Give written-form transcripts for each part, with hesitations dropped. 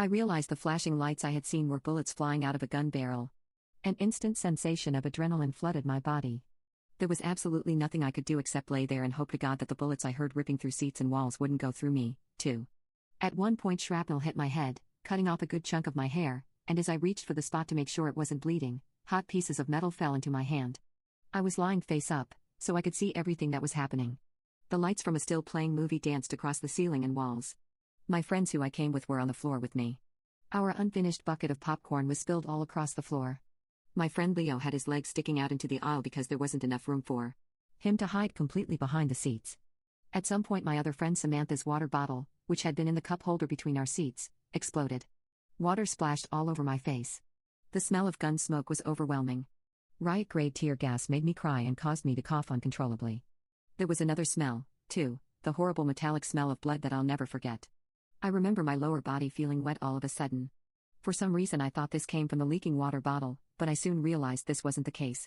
I realized the flashing lights I had seen were bullets flying out of a gun barrel. An instant sensation of adrenaline flooded my body. There was absolutely nothing I could do except lay there and hope to God that the bullets I heard ripping through seats and walls wouldn't go through me, too. At one point, shrapnel hit my head, cutting off a good chunk of my hair, and as I reached for the spot to make sure it wasn't bleeding, hot pieces of metal fell into my hand. I was lying face up, so I could see everything that was happening. The lights from a still-playing movie danced across the ceiling and walls. My friends who I came with were on the floor with me. Our unfinished bucket of popcorn was spilled all across the floor. My friend Leo had his legs sticking out into the aisle because there wasn't enough room for him to hide completely behind the seats. At some point, my other friend Samantha's water bottle, which had been in the cup holder between our seats, exploded. Water splashed all over my face. The smell of gun smoke was overwhelming. Riot-grade tear gas made me cry and caused me to cough uncontrollably. There was another smell, too, the horrible metallic smell of blood that I'll never forget. I remember my lower body feeling wet all of a sudden. For some reason I thought this came from the leaking water bottle, but I soon realized this wasn't the case.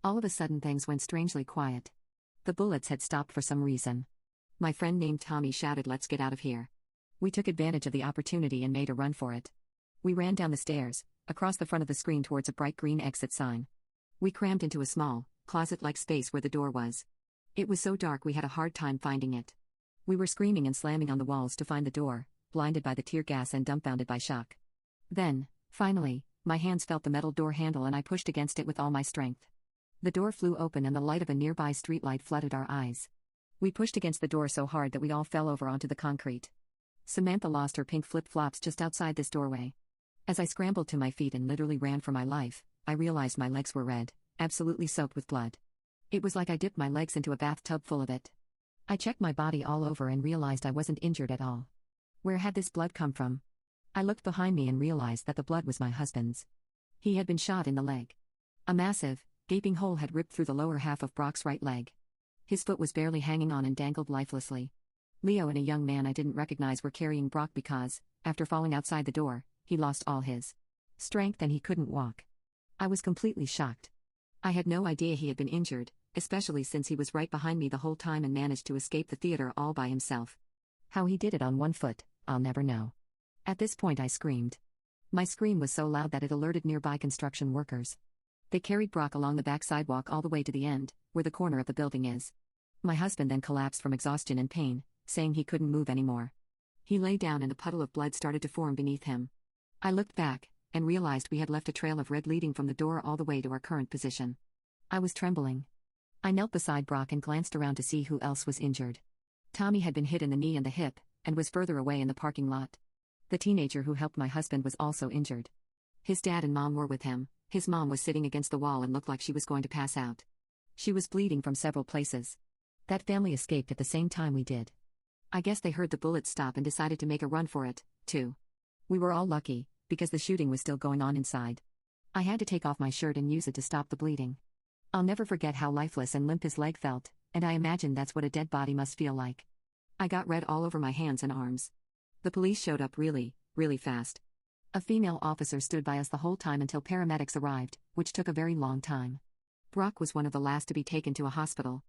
All of a sudden things went strangely quiet. The bullets had stopped for some reason. My friend named Tommy shouted, "Let's get out of here." We took advantage of the opportunity and made a run for it. We ran down the stairs, across the front of the screen towards a bright green exit sign. We crammed into a small, closet-like space where the door was. It was so dark we had a hard time finding it. We were screaming and slamming on the walls to find the door, blinded by the tear gas and dumbfounded by shock. Then, finally, my hands felt the metal door handle and I pushed against it with all my strength. The door flew open and the light of a nearby streetlight flooded our eyes. We pushed against the door so hard that we all fell over onto the concrete. Samantha lost her pink flip-flops just outside this doorway. As I scrambled to my feet and literally ran for my life, I realized my legs were red, absolutely soaked with blood. It was like I dipped my legs into a bathtub full of it. I checked my body all over and realized I wasn't injured at all. Where had this blood come from? I looked behind me and realized that the blood was my husband's. He had been shot in the leg. A massive, gaping hole had ripped through the lower half of Brock's right leg. His foot was barely hanging on and dangled lifelessly. Leo and a young man I didn't recognize were carrying Brock because, after falling outside the door, he lost all his strength and he couldn't walk. I was completely shocked. I had no idea he had been injured, especially since he was right behind me the whole time and managed to escape the theater all by himself. How he did it on one foot, I'll never know. At this point I screamed. My scream was so loud that it alerted nearby construction workers. They carried Brock along the back sidewalk all the way to the end, where the corner of the building is. My husband then collapsed from exhaustion and pain, saying he couldn't move anymore. He lay down and a puddle of blood started to form beneath him. I looked back, and realized we had left a trail of red leading from the door all the way to our current position. I was trembling. I knelt beside Brock and glanced around to see who else was injured. Tommy had been hit in the knee and the hip, and was further away in the parking lot. The teenager who helped my husband was also injured. His dad and mom were with him. His mom was sitting against the wall and looked like she was going to pass out. She was bleeding from several places. That family escaped at the same time we did. I guess they heard the bullets stop and decided to make a run for it, too. We were all lucky, because the shooting was still going on inside. I had to take off my shirt and use it to stop the bleeding. I'll never forget how lifeless and limp his leg felt, and I imagine that's what a dead body must feel like. I got red all over my hands and arms. The police showed up really, really fast. A female officer stood by us the whole time until paramedics arrived, which took a very long time. Brock was one of the last to be taken to a hospital.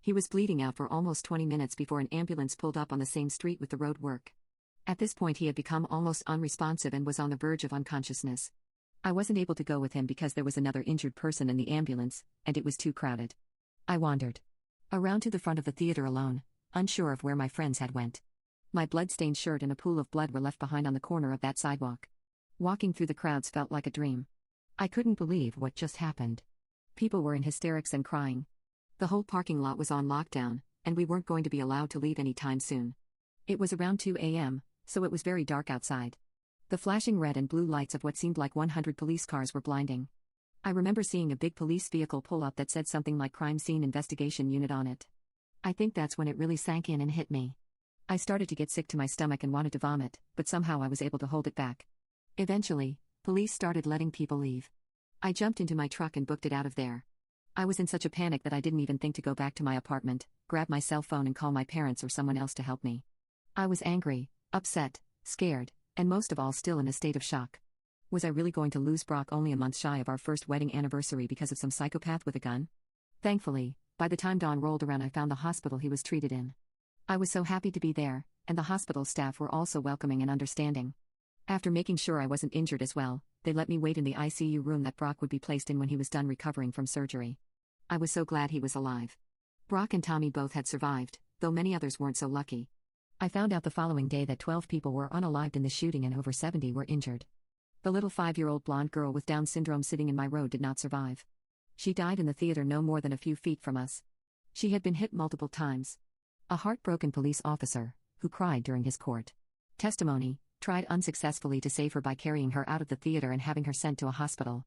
He was bleeding out for almost 20 minutes before an ambulance pulled up on the same street with the road work. At this point he had become almost unresponsive and was on the verge of unconsciousness. I wasn't able to go with him because there was another injured person in the ambulance, and it was too crowded. I wandered around to the front of the theater alone, unsure of where my friends had went. My blood-stained shirt and a pool of blood were left behind on the corner of that sidewalk. Walking through the crowds felt like a dream. I couldn't believe what just happened. People were in hysterics and crying. The whole parking lot was on lockdown, and we weren't going to be allowed to leave any time soon. It was around 2 a.m., so it was very dark outside. The flashing red and blue lights of what seemed like 100 police cars were blinding. I remember seeing a big police vehicle pull up that said something like Crime Scene Investigation Unit on it. I think that's when it really sank in and hit me. I started to get sick to my stomach and wanted to vomit, but somehow I was able to hold it back. Eventually, police started letting people leave. I jumped into my truck and booked it out of there. I was in such a panic that I didn't even think to go back to my apartment, grab my cell phone and call my parents or someone else to help me. I was angry, upset, scared, and most of all still in a state of shock. Was I really going to lose Brock only a month shy of our first wedding anniversary because of some psychopath with a gun? Thankfully, by the time dawn rolled around I found the hospital he was treated in. I was so happy to be there, and the hospital staff were also welcoming and understanding. After making sure I wasn't injured as well, they let me wait in the ICU room that Brock would be placed in when he was done recovering from surgery. I was so glad he was alive. Brock and Tommy both had survived, though many others weren't so lucky. I found out the following day that 12 people were unalived in the shooting and over 70 were injured. The little 5-year-old blonde girl with Down syndrome sitting in my row did not survive. She died in the theater no more than a few feet from us. She had been hit multiple times. A heartbroken police officer, who cried during his court testimony, tried unsuccessfully to save her by carrying her out of the theater and having her sent to a hospital.